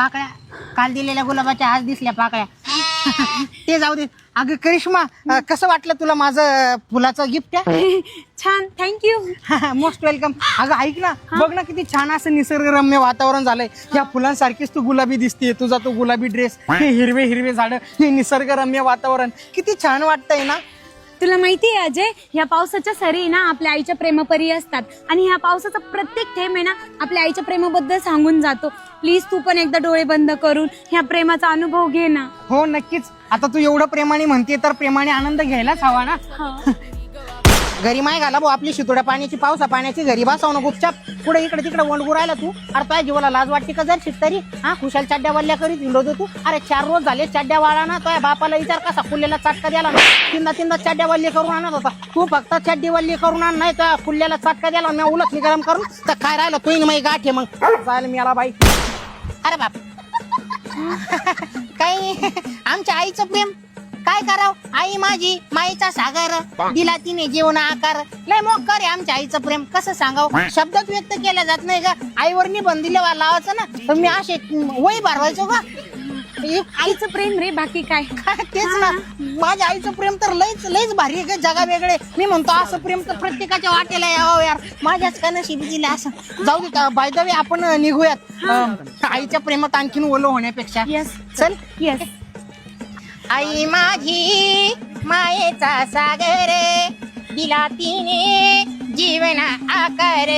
पाकळ्या काल दिलेल्या गुलाबाच्या आज दिसल्या पाकळ्या. ते जाऊ दे. अगं करिश्मा, कसं वाटलं तुला माझं फुलाचं गिफ्ट? छान, थँक्यू. Most welcome. अगं ऐक ना, बघ ना किती छान असं निसर्गरम्य वातावरण झालंय. या फुलांसारखीच तू गुलाबी दिसते, तुझा तो गुलाबी ड्रेस, हे हिरवे हिरवे झाडं, हे निसर्गरम्य वातावरण किती छान वाटतंय ना. तुला माहितीये अजय, ह्या पावसाच्या सरी ना आपल्या आईच्या प्रेमपरी असतात आणि ह्या पावसाचा प्रत्येक थेंब आहे ना आपल्या आईच्या प्रेमाबद्दल सांगून जातो. प्लीज तू पण एकदा डोळे बंद करून ह्या प्रेमाचा अनुभव घे ना. हो नक्कीच. आता तू एवढं प्रेमाने म्हणते तर प्रेमाने आनंद घ्यायलाच हवा ना. घरी माय घाला भाऊ आपली शितोड्या पाण्याची, पावसा पाण्याची घरी बसाव ना गुपचाप. पुढे इकडे तिकडे वंडगू राहिला तू. अरे तुझ्या जीवाला लाज वाटते का जर शिकतरी? हा खुशाल चड्ड्या वल्ल्या करीत हिंडवतो तू. अरे 4 रोज झाले चड्ड्या वाळा ना. तुझ्या बापाला विचार कसा कुल्ल्याला चाटका द्याला ना. तीनदा चड्ड्या वल्ली करून आणत होता तू. फक्त चड्डी वल्ली करून आण, नाही तर कुल्ल्याला चाटका द्याला मी उलटली गरम करून तर काय राहिलं तू मग गाठे मग जायला मिळाला बाई. अरे बाप काही आमच्या आईचं प्रेम काय कराव. आई माझी माईचा सागर, दिला तिने जीवन आकार. लय मोक्कार आहे आमच्या आईचं प्रेम. कसं सांगाव, शब्दात व्यक्त केलं जात नाही का. आईवर निबंध दिले लावायचं ना तर मी असे वही भरवायचो का. आईचं प्रेम रे, बाकी काय. तेच ना, माझ्या आईचं प्रेम तर लयच लयच भारी आहे का. जगा वेगळे. मी म्हणतो असं प्रेम तर प्रत्येकाच्या वाटेला यावं यार. माझ्याच का नशिबी दिलं असं. जाऊ दे, बाय द वे आपण निघूयात आईच्या प्रेमात आणखीन ओलो होण्यापेक्षा. येस चल. येस. आई माझी मायेचा सागर, दिला तिने जीवन आकार.